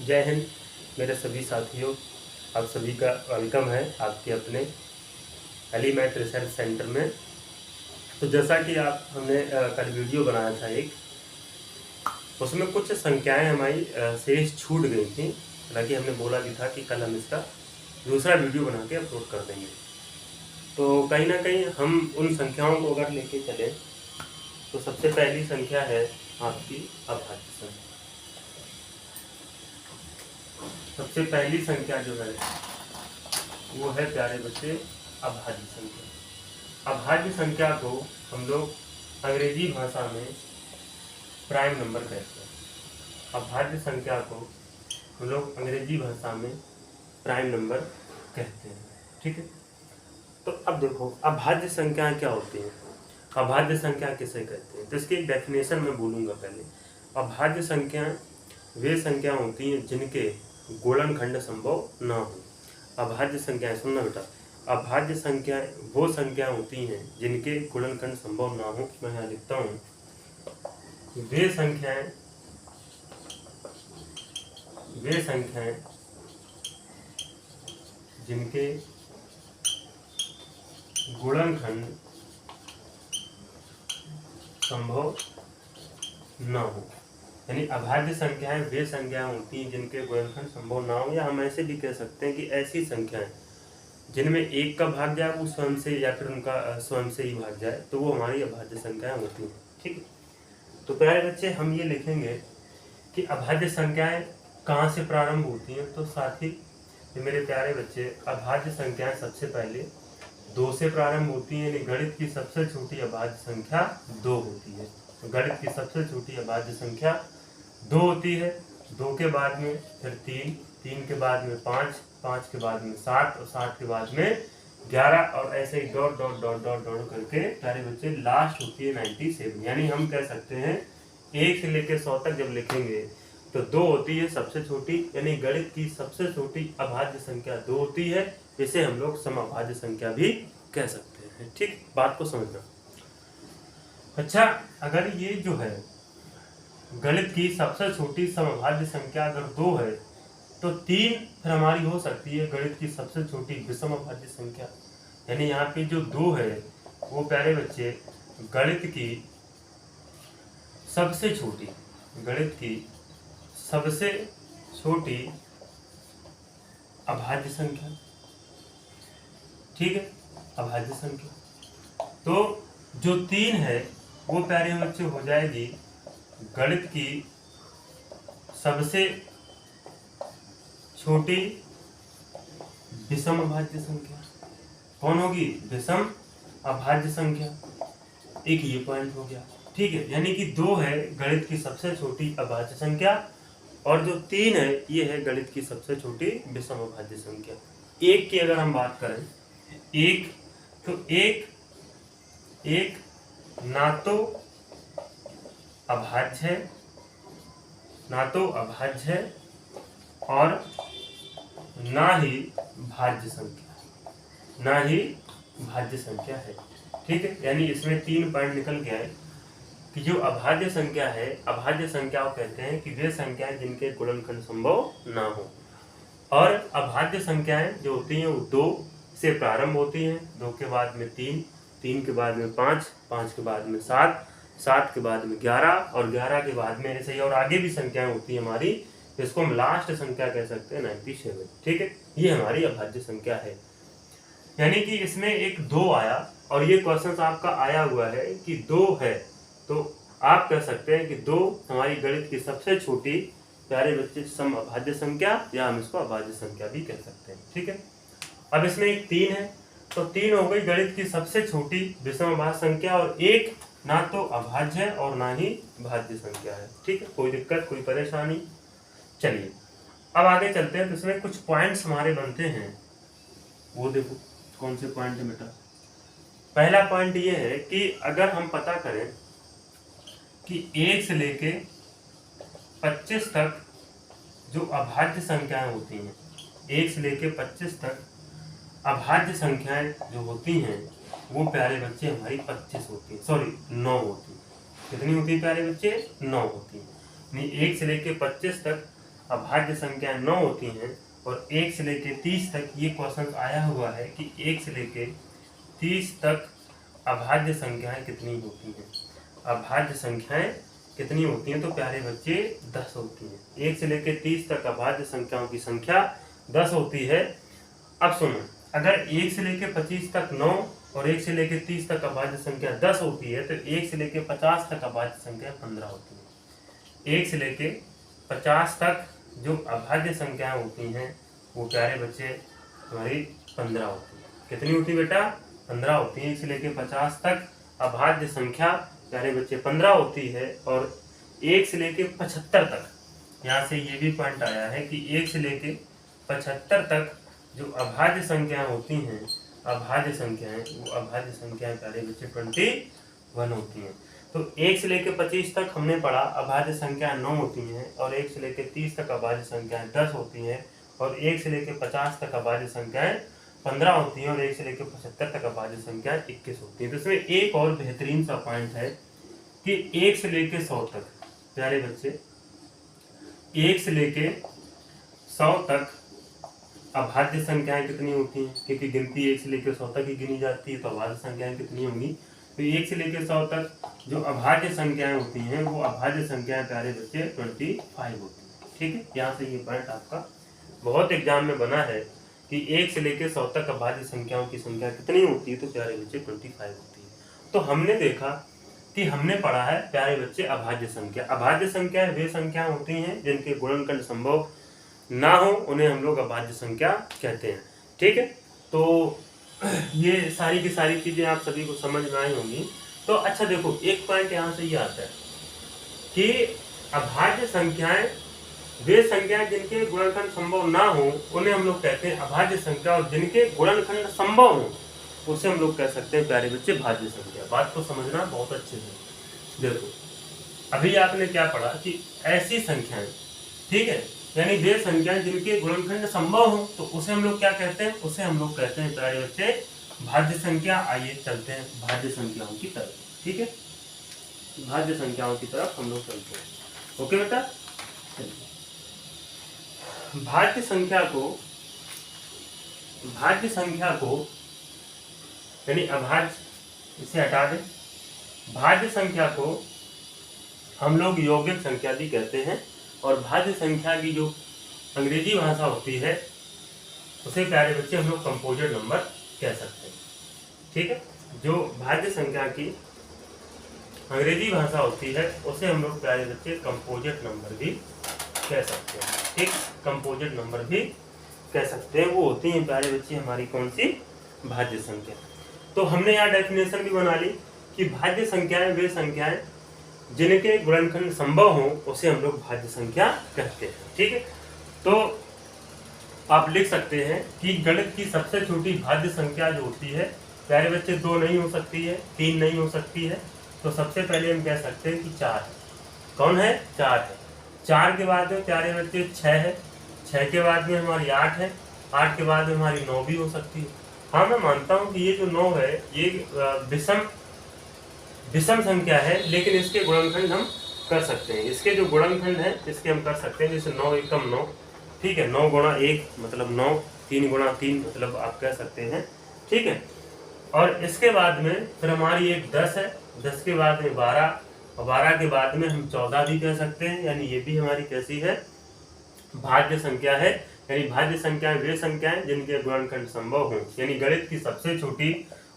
जय हिंद मेरे सभी साथियों, आप सभी का वेलकम है आपके अपने एलिमेंट रिसर्च सेंटर में। तो जैसा कि हमने कल वीडियो बनाया था एक, उसमें कुछ संख्याएं हमारी शेष छूट गई थी। हालांकि हमने बोला भी था कि कल हम इसका दूसरा वीडियो बना के अपलोड कर देंगे। तो कहीं ना कहीं हम उन संख्याओं को अगर लेके चले तो सबसे पहली संख्या है आपकी अभाज्य संख्या। सबसे पहली संख्या जो है वो है प्यारे बच्चे अभाज्य संख्या। अभाज्य संख्या को हम लोग अंग्रेजी भाषा में प्राइम नंबर कहते हैं। अभाज्य संख्या को हम लोग अंग्रेजी भाषा में प्राइम नंबर कहते हैं। ठीक है, तो अब देखो अभाज्य संख्याएं क्या होती हैं, अभाज्य संख्या किसे कहते हैं। तो इसकी एक डेफिनेशन मैं बोलूँगा पहले। अभाज्य संख्याएं वे संख्या होती हैं जिनके गुणनखंड संभव न हो। अभाज्य संख्याएं, सुनना बेटा, अभाज्य संख्याएं वो संख्याएं होती हैं जिनके गुणनखंड संभव न हो। मैं यहाँ लिखता हूँ, वे संख्याएं जिनके गुणनखंड संभव न हो। यानी अभाज्य संख्याएं वे संख्याएं होती हैं जिनके गुणनखंड संभव ना हो, या हम ऐसे भी कह सकते हैं कि ऐसी संख्याएं जिनमें एक का भाग जाए वो स्वयं से, या फिर उनका स्वयं से ही भाग जाए, तो वो हमारी अभाज्य संख्याएं होती हैं। ठीक है, तो प्यारे बच्चे हम ये लिखेंगे कि अभाज्य संख्याएं कहाँ से प्रारंभ होती हैं। तो साथ ही मेरे प्यारे बच्चे, अभाज्य संख्याएं सबसे पहले 2 से प्रारंभ होती है। यानी गणित की सबसे छोटी अभाज्य संख्या 2 होती है। तो गणित की सबसे छोटी अभाज्य संख्या 2 होती है। 2 के बाद में फिर 3, 3 के बाद में 5, 5 के बाद में 7 और 7 के बाद में 11, और ऐसे ही dot dot dot dot dot करके प्यारे बच्चे लास्ट होती है 97। यानी हम कह सकते हैं 1 से लेकर 100 तक जब लिखेंगे तो 2 होती है सबसे छोटी। यानी गणित की सबसे छोटी अभाज्य संख्या 2 होती है। इसे हम लोग समअभाज्य संख्या भी कह सकते हैं। ठीक, बात को समझना। अच्छा, अगर ये जो है गणित की सबसे छोटी समअभाज्य संख्या अगर 2 है तो 3 फिर हमारी हो सकती है गणित की सबसे छोटी विषम अभाज्य संख्या। यानी यहाँ पे जो 2 है वो प्यारे बच्चे गणित की सबसे छोटी अभाज्य संख्या। ठीक है, अभाज्य संख्या। तो जो 3 है वो प्यारे बच्चे हो जाएगी गणित की सबसे छोटी विषम अभाज्य संख्या। कौन होगी? विषम अभाज्य संख्या। एक ये पॉइंट हो गया। ठीक है, यानी कि 2 है गणित की सबसे छोटी अभाज्य संख्या, और जो 3 है ये है गणित की सबसे छोटी विषम अभाज्य संख्या। 1 की अगर हम बात करें, 1 तो एक ना तो अभाज्य है और ना ही भाज्य संख्या है। ठीक है, यानी इसमें 3 पॉइंट निकल गया है कि जो अभाज्य संख्या है, अभाज्य संख्या कहते हैं कि वे संख्याएं जिनके गुणनखंड संभव ना हो। और अभाज्य संख्याएं जो होती हैं वो 2 से प्रारंभ होती हैं। 2 के बाद में 3, 3 के बाद में 5, 5 के बाद में 7, 7 के बाद में 11, और 11 के बाद में ऐसे ही और आगे भी संख्याएं होती है हमारी। इसको हम लास्ट संख्या कह सकते हैं 97। ठीक है, ये हमारी अभाज्य संख्या है। यानी कि इसमें एक 2 आया, और ये क्वेश्चन आपका आया हुआ है कि 2 है, तो आप कह सकते हैं कि 2 हमारी गणित की सबसे छोटी प्यारे बच्चे समअभाज्य संख्या, या हम इसको अभाज्य संख्या भी कह सकते हैं। ठीक है, अब इसमें एक 3 है, तो 3 हो गई गणित की सबसे छोटी विषम अभाज्य संख्या, और 1 ना तो अभाज्य है और ना ही भाज्य संख्या है। ठीक है, कोई दिक्कत, कोई परेशानी? चलिए अब आगे चलते हैं। तो इसमें कुछ पॉइंट्स हमारे बनते हैं, वो देखो कौन से पॉइंट है बेटा। पहला पॉइंट ये है कि अगर हम पता करें कि 1 से लेके 25 तक जो अभाज्य संख्याएं होती हैं, 1 से लेके 25 तक अभाज्य संख्याएं जो होती हैं वो प्यारे बच्चे हमारी 25 होती है, सॉरी 9 होती है। कितनी होती है प्यारे बच्चे? 9 होती है। 1 से लेके 25 तक अभाज्य संख्या 9 होती हैं और 1 से लेके 30 तक ये क्वेश्चन आया हुआ है कि 1 से लेके 30 तक अभाज्य संख्याएं कितनी होती हैं। अभाज्य संख्याएं कितनी होती हैं? तो प्यारे बच्चे 10 होती हैं। 1 से लेके 30 तक अभाज्य संख्याओं की संख्या 10 होती है। अब सुनो, अगर 1 से लेके 25 तक 9 और 1 से लेके 30 तक अभाज्य संख्या 10 होती है तो 1 से लेके 50 तक अभाज्य संख्या 15 होती है। 1 से लेके 50 तक जो अभाज्य संख्याएं होती हैं वो प्यारे बच्चे हमारी 15 होती है। कितनी होती है बेटा? 15 होती है। 1 से लेके 50 तक अभाज्य संख्या प्यारे बच्चे 15 होती है और 1 से लेके 75 तक, यहाँ से ये भी पॉइंट आया है कि 1 से लेके 75 तक जो अभाज्य संख्याएं होती हैं, अभाज्य संख्याएं, वो अभाज्य संख्याएं प्यारे बच्चे 21 होती हैं। तो 1 से लेके 25 तक हमने पढ़ा अभाज्य संख्या 9 होती हैं और 1 से लेके 30 तक अभाज्य संख्याएं 10 होती हैं और 1 से लेके 50 तक अभाज्य संख्याएं 15 होती हैं और 1 से लेके 75 तक अभाज्य संख्याएं 21 होती हैं। तो इसमें एक और बेहतरीन सा पॉइंट है कि 1 से लेके 100 तक प्यारे बच्चे, 1 से लेके 100 तक अभाज्य संख्याएं कितनी होती हैं? क्योंकि गिनती 1 से लेकर 100 तक ही गिनी जाती है, तो अभाज्य संख्याएं कितनी होंगी? तो 1 से लेकर 100 तक जो अभाज्य संख्याएं होती हैं वो अभाज्य संख्याएं प्यारे बच्चे 25 होती हैं। ठीक है, यहाँ से ये पॉइंट आपका बहुत एग्जाम में बना है कि 1 से लेकर 100 तक अभाज्य संख्याओं की संख्या कितनी होती है? तो प्यारे बच्चे 25 होती है। तो हमने देखा कि हमने पढ़ा है प्यारे बच्चे अभाज्य संख्या। अभाज्य संख्या वे संख्या होती हैं जिनके गुणनखंड संभव ना हो, उन्हें हम लोग अभाज्य संख्या कहते हैं। ठीक है, तो ये सारी की सारी चीजें आप सभी को समझ में आई होंगी। तो अच्छा देखो, एक पॉइंट यहाँ से ये आता है कि अभाज्य संख्याएं वे संख्याएं जिनके गुणनखंड संभव ना हो उन्हें हम लोग कहते हैं अभाज्य संख्या, और जिनके गुणनखंड संभव हो उसे हम लोग कह सकते हैं प्यारे बच्चे भाज्य संख्या। बात को समझना बहुत अच्छे से। देखो, अभी आपने क्या पढ़ा कि ऐसी संख्याएं, ठीक है, यानी वे संख्याएं जिनके गुणनखंड संभव हो तो उसे हम लोग क्या कहते हैं? उसे हम लोग कहते हैं प्यारे बच्चे भाज्य संख्या। आइए चलते हैं भाज्य संख्याओं की तरफ। ठीक है, भाज्य संख्याओं की तरफ हम लोग चलते हैं। ओके बेटा, भाज्य संख्या को यानी अभाज्य, इसे हटा दें, भाज्य संख्या को हम लोग यौगिक संख्या भी कहते हैं और भाज्य संख्या की जो अंग्रेजी भाषा होती है उसे प्यारे बच्चे हम लोग कंपोजिट नंबर कह सकते हैं। ठीक है, जो भाज्य संख्या की अंग्रेजी भाषा होती है उसे हम लोग प्यारे बच्चे कंपोजिट नंबर भी कह सकते हैं। ठीक, कंपोजिट नंबर भी कह सकते हैं। वो होती हैं प्यारे बच्चे हमारी कौन सी? भाज्य संख्या। तो हमने यहाँ डेफिनेशन भी बना ली कि भाज्य संख्याएं वे संख्याएं जिनके गुणनखंड संभव हो उसे हम लोग भाज्य संख्या कहते हैं। ठीक है, तो आप लिख सकते हैं कि गणित की सबसे छोटी भाज्य संख्या जो होती है प्यारे बच्चे 2 नहीं हो सकती है, 3 नहीं हो सकती है, तो सबसे पहले हम कह सकते हैं कि 4 है। कौन है? 4 है। 4 के बाद में प्यारे बच्चे 6 है, 6 के बाद में हमारी 8 है, 8 के बाद में हमारी 9 भी हो सकती है। हाँ, मैं मानता हूँ कि ये जो 9 है ये विषम संख्या है, लेकिन इसके गुणनखंड हम कर सकते हैं। इसके जो गुणनखंड है इसके हम कर सकते हैं, जैसे 9 एकम 9, ठीक है, 9 गुणा 1 मतलब 9, 3 गुणा 3 मतलब आप कह सकते हैं। ठीक है, और इसके बाद में फिर हमारी एक 10 है, 10 के बाद में 12 और 12 के बाद में हम 14 भी कह सकते हैं। यानी ये भी हमारी कैसी है? भाज्य संख्या है। यानी भाज्य संख्याएं वे संख्याएं जिनके गुणनखंड संभव हो। यानी गणित की सबसे छोटी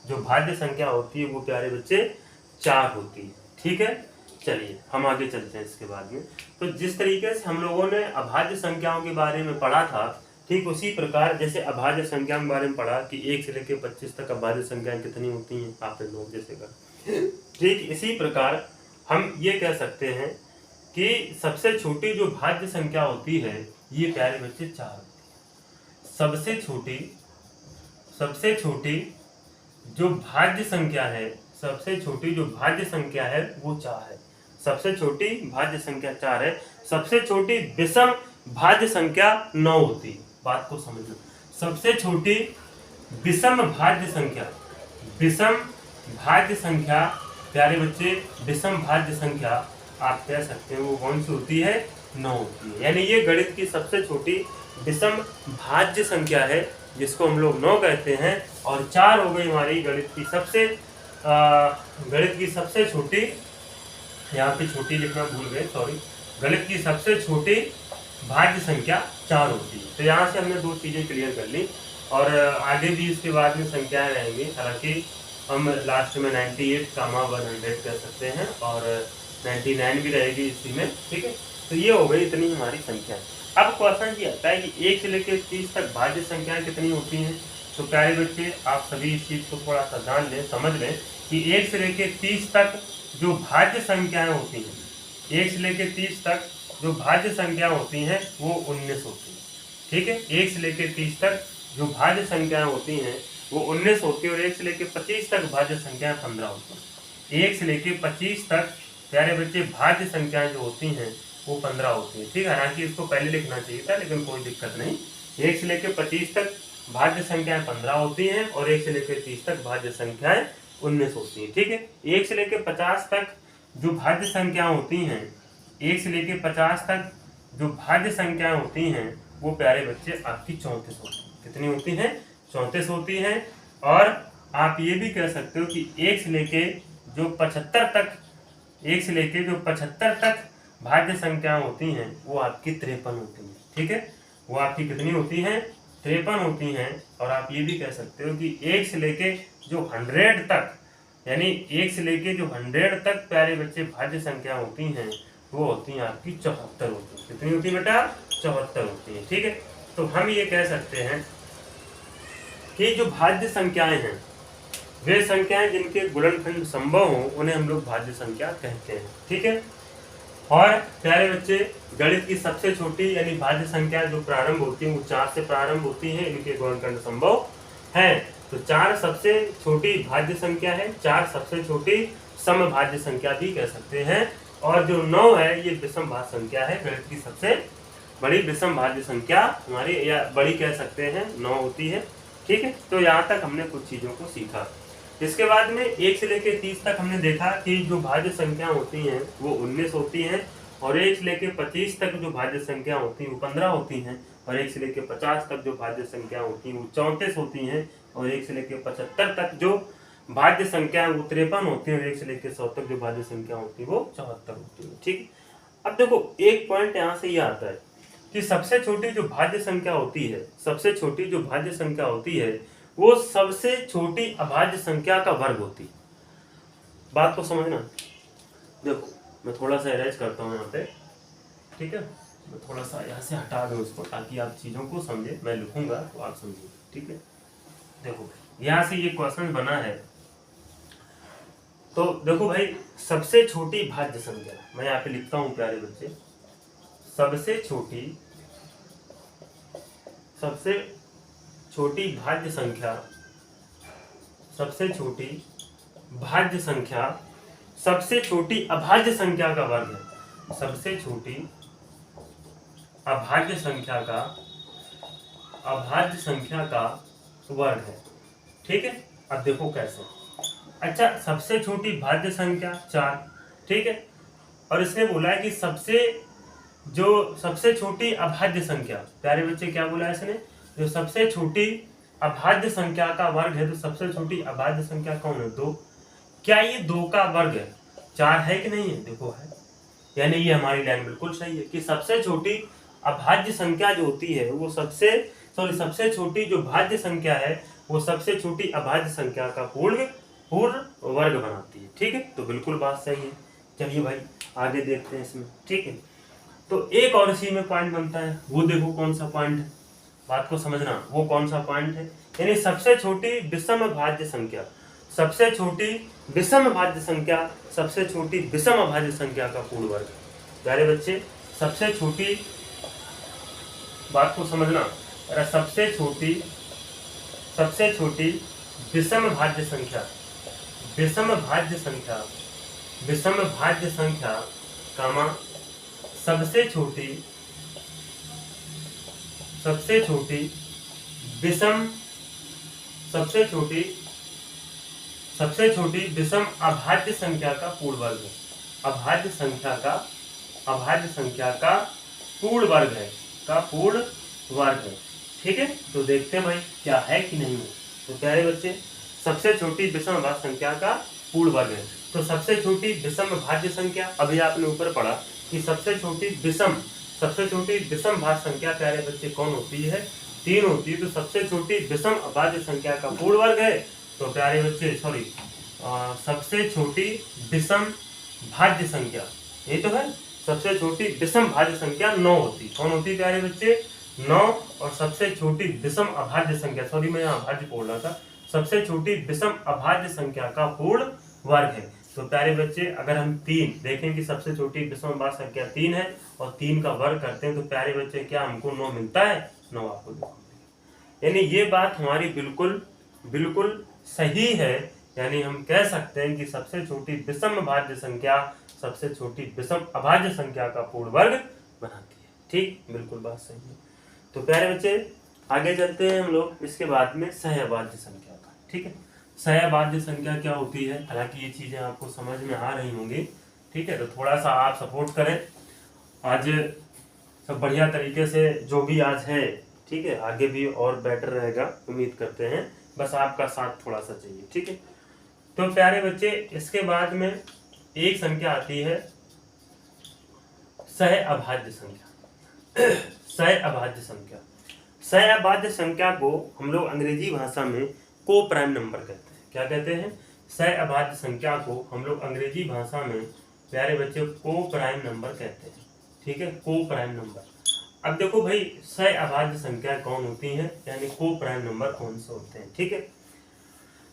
जो भाज्य संख्या होती है वो प्यारे बच्चे 4 होती है। ठीक है, चलिए हम आगे चलते हैं इसके बाद में। तो जिस तरीके से हम लोगों ने अभाज्य संख्याओं के बारे में पढ़ा था, ठीक उसी प्रकार जैसे अभाज्य संख्या के बारे में पढ़ा कि 1 से लेकर 25 तक अभाज्य संख्याएं कितनी होती हैं, आपने लोग जैसे कर, ठीक इसी प्रकार हम ये कह सकते हैं कि सबसे छोटी जो भाज्य संख्या होती है ये प्यारे बच्चे 4 होती है। सबसे छोटी जो भाज्य संख्या है, सबसे छोटी जो भाज्य संख्या है वो 4 है। सबसे छोटी भाज्य संख्या 4 है। सबसे छोटी विषम भाज्य संख्या 9 होती है। बात को समझना, सबसे छोटी विषम भाज्य संख्या प्यारे बच्चे, विषम भाज्य संख्या आप कह सकते हैं वो कौन सी होती है? 9 होती है। यानी ये गणित की सबसे छोटी विषम भाज्य संख्या है जिसको हम लोग 9 कहते हैं। और 4 हो गई हमारी गणित की सबसे छोटी, यहाँ पे छोटी लिखना भूल गए, सॉरी, गणित की सबसे छोटी भाज्य संख्या 4 होती है। तो यहाँ से हमने 2 चीजें क्लियर कर ली और आगे भी इसके बाद में संख्याएं रहेंगी। हालांकि हम लास्ट में 98, 100 कह सकते हैं और 99 भी रहेगी इसी में, ठीक है। तो ये हो गई इतनी हमारी संख्या। अब क्वेश्चन ये आता है कि 1 से लेकर 30 तक भाज्य संख्याएं कितनी होती हैं। तो प्यारे बच्चे आप सभी इस चीज को थोड़ा सा जान लें, समझ लें कि 1 से लेकर 30 तक जो भाज्य संख्याएं होती हैं, 1 से लेकर 30 तक जो भाज्य संख्या होती हैं वो 19 होती है, ठीक है। 1 से लेकर 30 तक जो भाज्य संख्याएं होती हैं वो 19 होती है और 1 से लेकर 25 तक भाज्य संख्याएं 15 होती हैं। 1 से लेकर 25 तक प्यारे बच्चे भाज्य संख्याएं जो होती हैं वो 15 होती है, ठीक है। हालांकि इसको पहले लिखना चाहिए था लेकिन कोई दिक्कत नहीं। 1 से लेकर 25 तक भाज्य संख्याएं 15 होती हैं और 1 से लेकर 30 तक भाज्य संख्याएं 19 होती है, ठीक है। 1 से लेकर 50 तक जो भाज्य संख्या होती हैं, 1 से लेकर 50 तक जो भाज्य संख्याएं होती हैं वो प्यारे बच्चे आपकी 34 होती हैं। कितनी होती हैं? 34 होती हैं। और आप ये भी कह सकते हो कि 1 से लेके जो 75 तक, 1 से लेके जो 75 तक भाज्य संख्याएं होती हैं वो आपकी 53 होती हैं, ठीक है। वो आपकी कितनी होती हैं? 53 होती हैं। और आप ये भी कह सकते हो कि 1 से लेके जो 100 तक, यानी 1 से लेके जो 100 तक प्यारे बच्चे भाज्य संख्या होती हैं वो होती हैं आपकी 74 होती है। कितनी होती है बेटा? 74 होती है, ठीक है। तो हम ये कह सकते हैं कि जो भाज्य संख्याएं हैं वे संख्याएं जिनके गुणनखंड संभव हो उन्हें हम लोग भाज्य संख्या कहते हैं, ठीक है। और प्यारे बच्चे गणित की सबसे छोटी यानी भाज्य संख्या जो प्रारंभ होती है वो 4 से प्रारंभ होती है, इनके गुणनखंड संभव है। तो 4 सबसे छोटी भाज्य संख्या है, 4 सबसे छोटी समभाज्य संख्या भी कह सकते हैं। और जो 9 है ये विषम भाज्य संख्या है, गणित की सबसे बड़ी विषम भाज्य संख्या हमारी, या बड़ी कह सकते हैं, 9 होती है, ठीक है। तो यहाँ तक हमने कुछ चीजों को सीखा। इसके बाद में 1 से लेकर 30 तक हमने देखा कि जो भाज्य संख्या होती हैं वो 19 होती हैं और 1 से लेकर 25 तक जो भाज्य संख्या होती हैं वो 15 होती हैं और 1 से लेकर 50 तक जो भाज्य संख्या होती हैं वो 34 होती हैं और 1 से लेकर 75 तक जो भाज्य संख्या वो 53 होती है और 1 से लेकर 100 तक जो भाज्य संख्या होती है वो 74 होती है, ठीक। अब देखो एक पॉइंट यहाँ से ये आता है कि सबसे छोटी जो भाज्य संख्या होती है, सबसे छोटी जो भाज्य संख्या होती है वो सबसे छोटी अभाज्य संख्या का वर्ग होती है। बात को समझना। देखो मैं थोड़ा सा इरेज करता हूँ यहाँ पे, ठीक है। मैं थोड़ा सा यहाँ से हटा दूँ इसको ताकि आप चीजों को समझे। मैं लिखूंगा तो आप समझिए, ठीक है। देखो यहाँ से ये क्वेश्चन बना है, तो देखो भाई सबसे छोटी भाज्य संख्या मैं यहाँ पे लिखता हूँ प्यारे बच्चे, सबसे छोटी भाज्य संख्या, सबसे छोटी भाज्य संख्या सबसे छोटी अभाज्य संख्या का वर्ग है। सबसे छोटी अभाज्य संख्या का वर्ग है, ठीक है। अब देखो कैसे। अच्छा सबसे छोटी भाज्य संख्या 4, ठीक है। और इसने बोला है कि सबसे छोटी अभाज्य संख्या, प्यारे बच्चे क्या बोला है इसने, जो सबसे छोटी अभाज्य संख्या का वर्ग है। तो सबसे छोटी अभाज्य संख्या कौन है? 2। क्या ये 2 का वर्ग है? 4 है कि नहीं है? देखो है। यानी ये हमारी लाइन बिल्कुल सही है कि सबसे छोटी अभाज्य संख्या जो होती है वो सबसे छोटी जो भाज्य संख्या है वो सबसे छोटी अभाज्य संख्या का पूर्ण वर्ग बनाती है, ठीक है। तो बिल्कुल बात सही है। चलिए भाई आगे देखते हैं इसमें, ठीक है। तो एक और इसी में पॉइंट बनता है, वो देखो कौन सा पॉइंट है, बात को समझना। वो कौन सा पॉइंट है? यानी सबसे छोटी विषम भाज्य संख्या, सबसे छोटी विषम भाज्य संख्या, सबसे छोटी विषम अभाज्य संख्या का पूर्ण वर्ग। प्यारे बच्चे सबसे छोटी, बात को समझना, अरे सबसे छोटी विषम भाज्य संख्या कामा सबसे छोटी विषम अभाज्य संख्या का पूर्ण वर्ग है। अभाज्य संख्या का पूर्ण वर्ग है, का पूर्ण वर्ग है। ठीक है, तो देखते हैं भाई क्या है कि नहीं है। तो प्यारे बच्चे, सबसे छोटी विषम भाज्य संख्या का पूर्ण वर्ग है। तो सबसे छोटी विषम भाज्य संख्या, अभी आपने ऊपर पढ़ा कि सबसे छोटी विषम भाज्य संख्या प्यारे बच्चे कौन होती है? 3 होती है। तो सबसे छोटी विषम भाज्य संख्या का पूर्ण वर्ग है। तो प्यारे बच्चे सबसे छोटी विषम भाज्य संख्या, ये तो है, सबसे छोटी विषम भाज्य संख्या 9 होती। कौन होती प्यारे बच्चे? 9। और सबसे छोटी विषम अभाज्य संख्या, सॉरी मैं यहाँ अभाज्य बोल रहा था, सबसे छोटी विषम अभाज्य संख्या का पूर्ण वर्ग है। तो प्यारे बच्चे, अगर हम 3 देखें कि सबसे छोटी विषम अभाज्य संख्या 3 है और 3 का वर्ग करते हैं, तो प्यारे बच्चे क्या हमको 9 मिलता है? 9 आपको देखो, यानी ये बात हमारी बिल्कुल सही है। यानी हम कह सकते हैं कि सबसे छोटी विषम भाज्य संख्या सबसे छोटी विषम अभाज्य संख्या का पूर्ण वर्ग बनाती है। ठीक, बिल्कुल बात सही है। तो प्यारे बच्चे, आगे चलते हैं हम लोग इसके बाद में सहअभाज्य संख्या का। ठीक है, सहअभाज्य संख्या क्या होती है? हालांकि ये चीजें आपको समझ में आ रही होंगी। ठीक है, तो थोड़ा सा आप सपोर्ट करें, आज सब बढ़िया तरीके से जो भी आज है, ठीक है, आगे भी और बेटर रहेगा, उम्मीद करते हैं। बस आपका साथ थोड़ा सा चाहिए। ठीक है, तो प्यारे बच्चे, इसके बाद में एक संख्या आती है सहअभाज्य संख्या। सहअभाज्य संख्या, सहअभाज्य संख्या को हम लोग अंग्रेजी भाषा में को प्राइम नंबर कहते हैं। क्या कहते हैं? सहअभाज्य संख्या को हम लोग अंग्रेजी भाषा में प्यारे बच्चे को प्राइम नंबर कहते हैं। ठीक है, को प्राइम नंबर। अब देखो भाई, सहअभाज्य संख्या कौन होती है, यानी को प्राइम नंबर कौन से होते हैं? ठीक है,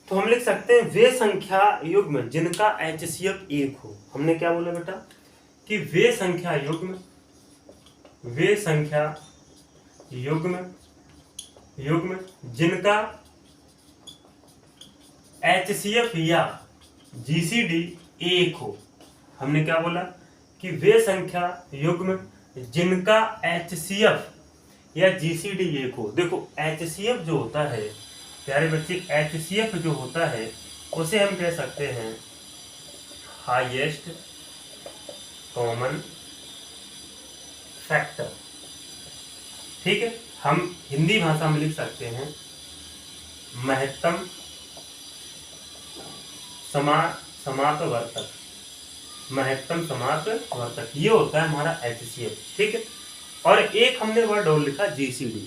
तो हम लिख सकते हैं वे संख्या युग्म जिनका HCF 1 हो। हमने क्या बोला बेटा कि वे संख्या युग्म जिनका HCF या GCD 1 हो। हमने क्या बोला कि वे संख्या युग्म जिनका HCF या GCD 1 हो। देखो HCF जो होता है प्यारे बच्चे, HCF जो होता है उसे हम कह सकते हैं हाईएस्ट कॉमन फैक्टर। ठीक है, हम हिंदी भाषा में लिख सकते हैं महत्तम समापवर्तक। महत्तम समापवर्तक ये होता है हमारा HCF। ठीक है, और एक हमने वर्ड और लिखा GCD।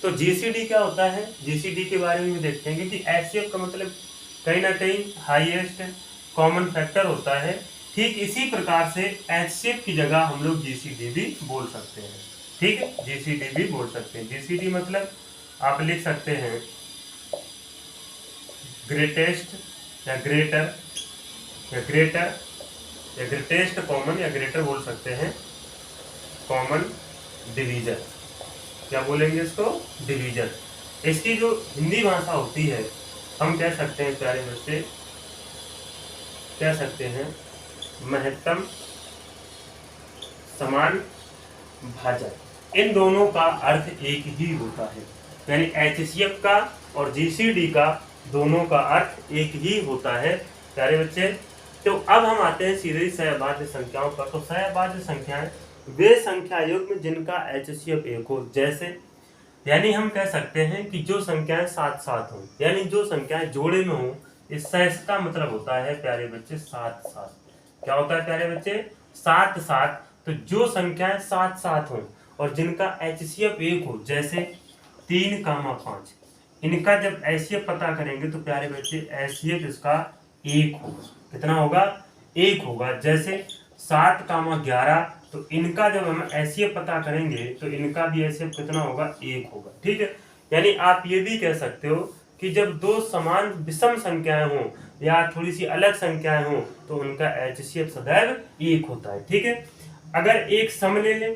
तो GCD क्या होता है? GCD के बारे में देखते हैं, क्योंकि HCF का मतलब कहीं ना कहीं हाईएस्ट कॉमन फैक्टर होता है। ठीक इसी प्रकार से HCF की जगह हम लोग GCD भी बोल सकते हैं। ठीक है, GCD भी बोल सकते हैं। GCD मतलब आप लिख सकते हैं ग्रेटेस्ट या ग्रेटर या ग्रेटेस्ट कॉमन या ग्रेटर बोल सकते हैं कॉमन डिवीजन। क्या बोलेंगे इसको? डिवीजन। इसकी जो हिंदी भाषा होती है हम कह सकते हैं प्यारे बच्चे, कह सकते हैं महत्तम समान भाजक। इन दोनों का अर्थ एक ही होता है, यानी HCF का और GCD का दोनों का अर्थ एक ही होता है प्यारे बच्चे। तो अब हम आते हैं सीधे सहअभाज्य संख्याओं पर। तो सहअभाज्य संख्याएं वे संख्या युग्म जिनका HCF 1 हो। जैसे यानी हम कह सकते हैं कि जो संख्याएं साथ साथ हों, यानी जो संख्याएं जोड़े में हों। इस सह का मतलब होता है प्यारे बच्चे साथ साथ। क्या होता है प्यारे बच्चे? साथ साथ। तो जो संख्याएं साथ साथ हों और जिनका HCF 1 हो, जैसे 3,5, इनका जब HCF पता करेंगे तो प्यारे बच्चे HCF इसका 1 होगा। कितना होगा? 1 होगा। जैसे 7,11, तो इनका जब हम HCF पता करेंगे तो इनका भी HCF कितना होगा? 1 होगा। ठीक है, यानी आप ये भी कह सकते हो कि जब दो समान विषम संख्याएं हों या थोड़ी सी अलग संख्याएं हों तो उनका HCF सदैव 1 होता है। ठीक है, अगर एक सम ले लें,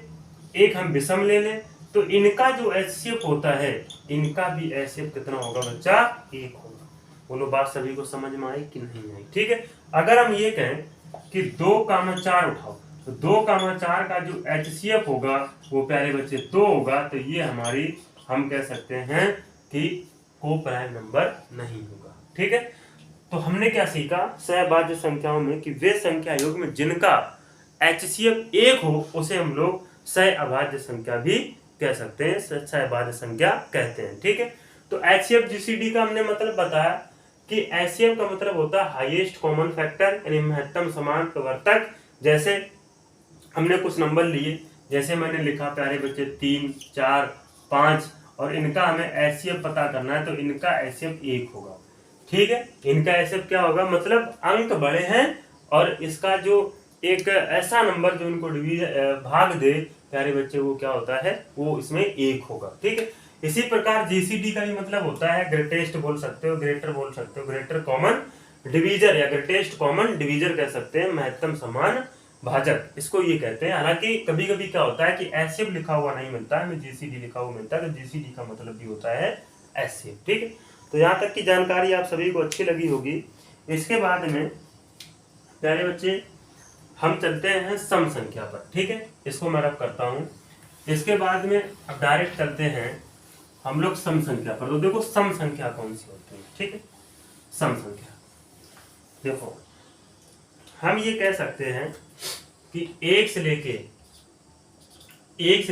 एक हम विषम ले लें, तो इनका जो HCF होता है, इनका भी HCF कितना होगा बच्चा? 1 होगा। बोलो बात सभी को समझ में आई कि नहीं आई? ठीक है, अगर हम ये कहें कि 2,4 उठाओ, तो 2,4 का जो HCF होगा वो प्यारे बच्चे 2 होगा। तो ये हमारी हम कह सकते हैं कि को प्राइम नंबर नहीं होगा। ठीक है, तो हमने क्या सीखा सहअभाज्य संख्याओं में कि वे संख्या युग्म जिनका HCF 1 हो उसे हम लोग सहअभाज्य संख्या भी कह सकते हैं, सहअभाज्य संख्या कहते हैं। ठीक है, तो HCF GCD का हमने मतलब बताया कि HCF का मतलब होता है हाईएस्ट कॉमन फैक्टर, यानी महत्तम समान प्रवर्तक। जैसे हमने कुछ नंबर लिए, जैसे मैंने लिखा प्यारे बच्चे 3, 4, 5, और इनका हमें HCF पता करना है, तो इनका HCF 1 होगा। ठीक है, इनका HCF क्या होगा, मतलब अंक बड़े हैं और इसका जो एक ऐसा नंबर जो इनको भाग दे प्यारे बच्चे, वो क्या होता है, वो इसमें 1 होगा। ठीक है, इसी प्रकार GCD का भी मतलब होता है ग्रेटेस्ट बोल सकते हो, ग्रेटर बोल सकते हो, ग्रेटर कॉमन डिवीजर या ग्रेटेस्ट कॉमन डिवीजर कह सकते हैं, महत्तम समान भाजक इसको ये कहते हैं। हालांकि कभी कभी क्या होता है कि HCF लिखा हुआ नहीं मिलता है, हमें GCD लिखा हुआ मिलता है, तो GCD का मतलब भी होता है HCF। ठीक है, तो यहाँ तक की जानकारी आप सभी को अच्छी लगी होगी। इसके बाद में प्यारे बच्चे हम चलते हैं सम संख्या पर। ठीक है, इसको मैं रब करता हूँ। इसके बाद में अब डायरेक्ट चलते हैं हम लोग सम संख्या पर। तो देखो सम संख्या कौन सी होती है। ठीक है, सम संख्या देखो हम ये कह सकते हैं कि 1 से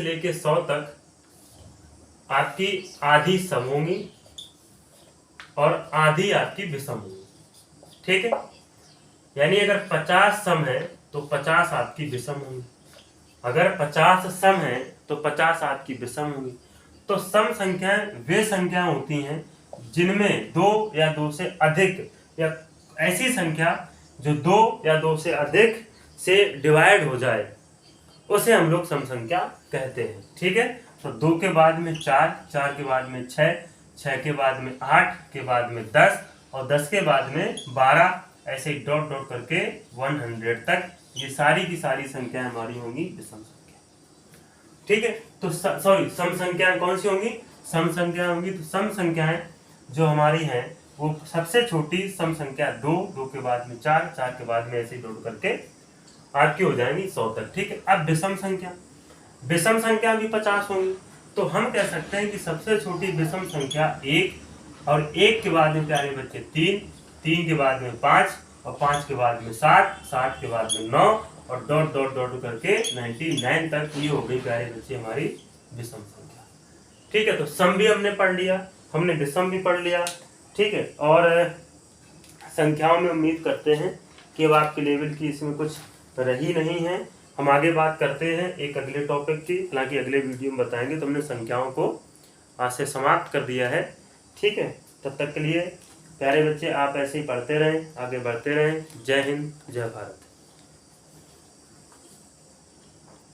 लेके 100 तक आपकी आधी सम होंगी और आधी आपकी विषम होगी। ठीक है, यानी अगर 50 सम है तो 50 आपकी विषम होंगी, अगर 50 सम है तो 50 आपकी विषम होंगी। तो सम संख्याएं वे संख्याएं होती हैं जिनमें 2 या 2 से अधिक, या ऐसी संख्या जो 2 या 2 से अधिक से डिवाइड हो जाए, उसे हम लोग सम संख्या कहते हैं। ठीक है, तो 2 के बाद में 4, 4 के बाद में 6, 6 के बाद में 8, के बाद में 10, और 10 के बाद में 12, ऐसे डॉट डॉट करके 100 तक ये सारी की सारी संख्याएं हमारी होंगी विषम संख्या। ठीक है, तो सॉरी सम संख्याएं कौन सी होंगी, सम संख्या होंगी। तो सम संख्याएं जो हमारी हैं वो सबसे छोटी सम संख्या 2, 2 के बाद में 4, 4 के बाद में ऐसे डॉट करके आपकी हो जाएंगी 100 तक। ठीक है, अब विषम संख्या भी 50 होंगी। तो हम कह सकते हैं कि सबसे छोटी विषम संख्या 1, और 1 के बाद में प्यारे बच्चे 3, 3 के बाद में 5, और 5 के बाद में 7, 7 के बाद में 9, और डॉट डॉट डॉट करके 99 तक ये हो गई प्यारे बच्चे हमारी विषम संख्या। ठीक है, तो सम भी हमने पढ़ लिया, हमने विषम भी पढ़ लिया। ठीक है, और संख्याओं में उम्मीद करते हैं कि अब आपके लेवल की इसमें कुछ रही नहीं है। हम आगे बात करते हैं एक अगले टॉपिक की, हालांकि अगले वीडियो में बताएंगे। तो हमने संख्याओं को आज से समाप्त कर दिया है। ठीक है, तब तक के लिए प्यारे बच्चे आप ऐसे ही पढ़ते रहें, आगे बढ़ते रहें। जय हिंद, जय भारत।